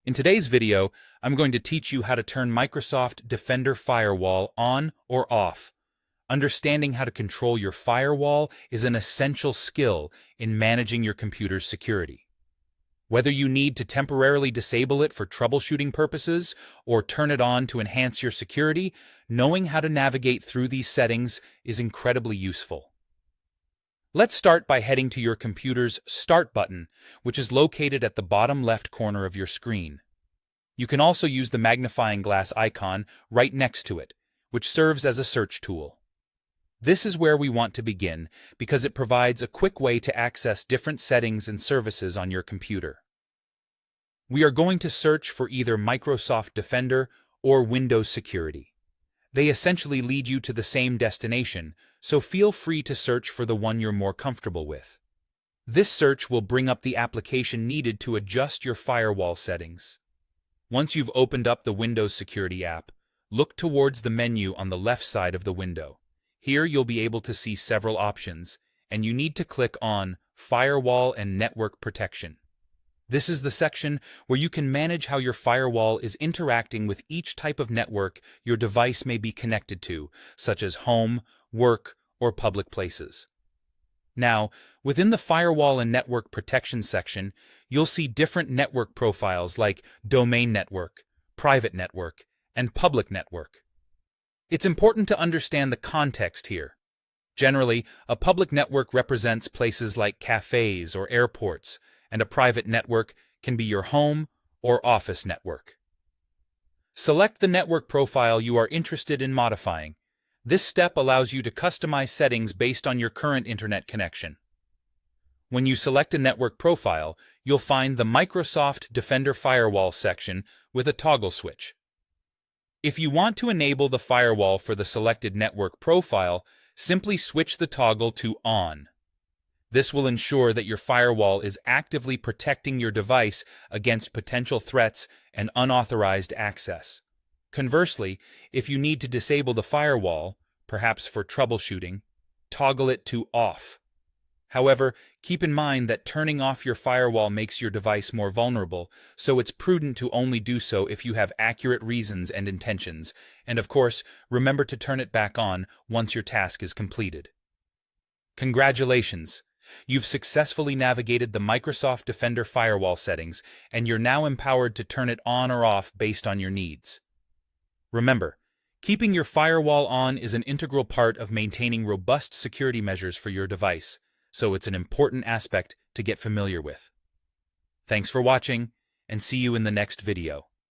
In today's video, I'm going to teach you how to turn Microsoft Defender Firewall on or off. Understanding how to control your firewall is an essential skill in managing your computer's security. Whether you need to temporarily disable it for troubleshooting purposes or turn it on to enhance your security, knowing how to navigate through these settings is incredibly useful. Let's start by heading to your computer's Start button, which is located at the bottom left corner of your screen. You can also use the magnifying glass icon right next to it, which serves as a search tool. This is where we want to begin because it provides a quick way to access different settings and services on your computer. We are going to search for either Microsoft Defender or Windows Security. They essentially lead you to the same destination, so feel free to search for the one you're more comfortable with. This search will bring up the application needed to adjust your firewall settings. Once you've opened up the Windows Security app, look towards the menu on the left side of the window. Here you'll be able to see several options, and you need to click on Firewall and Network Protection. This is the section where you can manage how your firewall is interacting with each type of network your device may be connected to, such as home, work, or public places. Now, within the Firewall and Network Protection section, you'll see different network profiles like Domain Network, Private Network, and Public Network. It's important to understand the context here. Generally, a public network represents places like cafes or airports, and a private network can be your home or office network. Select the network profile you are interested in modifying. This step allows you to customize settings based on your current internet connection. When you select a network profile, you'll find the Microsoft Defender Firewall section with a toggle switch. If you want to enable the firewall for the selected network profile, simply switch the toggle to On. This will ensure that your firewall is actively protecting your device against potential threats and unauthorized access. Conversely, if you need to disable the firewall, perhaps for troubleshooting, toggle it to Off. However, keep in mind that turning off your firewall makes your device more vulnerable, so it's prudent to only do so if you have accurate reasons and intentions, and of course, remember to turn it back on once your task is completed. Congratulations! You've successfully navigated the Microsoft Defender firewall settings, and you're now empowered to turn it on or off based on your needs. Remember, keeping your firewall on is an integral part of maintaining robust security measures for your device, so it's an important aspect to get familiar with. Thanks for watching, and see you in the next video.